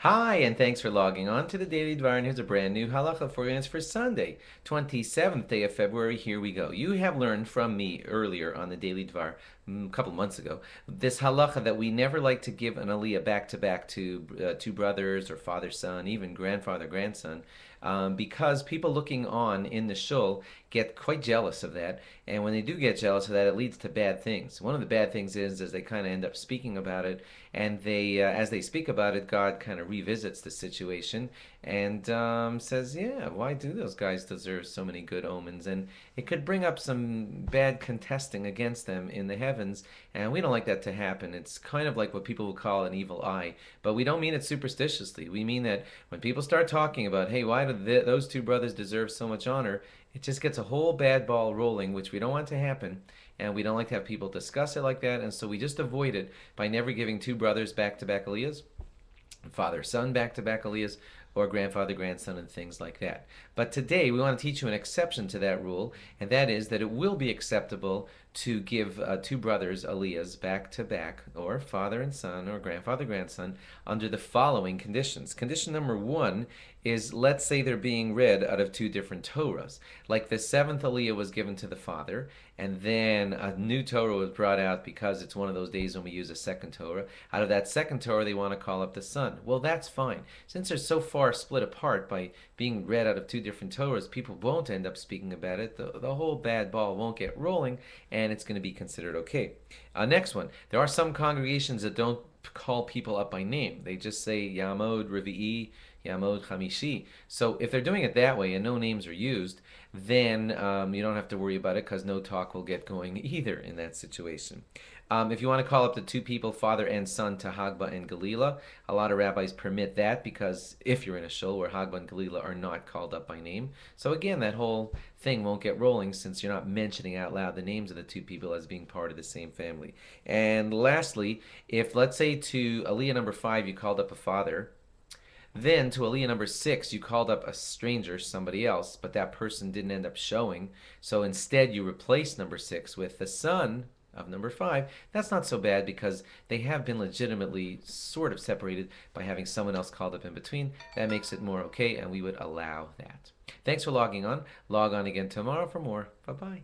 Hi, and thanks for logging on to the Daily Dvar. And here's a brand new halacha for you, and it's for Sunday, 27th day of February. Here we go. You have learned from me earlier on the Daily Dvar, a couple months ago, this halacha that we never like to give an aliyah back to back to two brothers or father son, even grandfather grandson, because people looking on in the shul get quite jealous of that, and when they do get jealous of that, it leads to bad things. One of the bad things is they kind of end up speaking about it, and as they speak about it, God kind of revisits the situation and says, "Yeah, why do those guys deserve so many good omens?" And it could bring up some bad contesting against them in the heavens, and we don't like that to happen. It's kind of like what people would call an evil eye, but we don't mean it superstitiously. We mean that when people start talking about, "Hey, why do those two brothers deserve so much honor?" It just gets a whole bad ball rolling, which we don't want to happen, and we don't like to have people discuss it like that, and so we just avoid it by never giving two brothers back-to-back aliyahs, father-son back-to-back aliyahs, or grandfather-grandson, and things like that. But today we want to teach you an exception to that rule, and that is that it will be acceptable to give two brothers aliyahs back-to-back, or father and son, or grandfather-grandson, under the following conditions. Condition number one is, let's say they're being read out of two different Torahs. Like the seventh aliyah was given to the father, and then a new Torah was brought out because it's one of those days when we use a second Torah. Out of that second Torah, they want to call up the son. Well, that's fine. Since they're so far split apart by being read out of two different Torahs, people won't end up speaking about it. The whole bad ball won't get rolling, and it's going to be considered okay. Next one. There are some congregations that don't call people up by name. They just say Yamod Revi'i, Yamod Chamishi. So if they're doing it that way and no names are used, then you don't have to worry about it because no talk will get going either in that situation. If you want to call up the two people, father and son, to Hagba and Galila, a lot of rabbis permit that because if you're in a shul where Hagba and Galila are not called up by name. So again, that whole thing won't get rolling since you're not mentioning out loud the names of the two people as being part of the same family. And lastly, if let's say to aliyah number 5 you called up a father, then to aliyah number 6, you called up a stranger, somebody else, but that person didn't end up showing. So instead, you replaced number 6 with the son of number 5. That's not so bad because they have been legitimately sort of separated by having someone else called up in between. That makes it more okay, and we would allow that. Thanks for logging on. Log on again tomorrow for more. Bye-bye.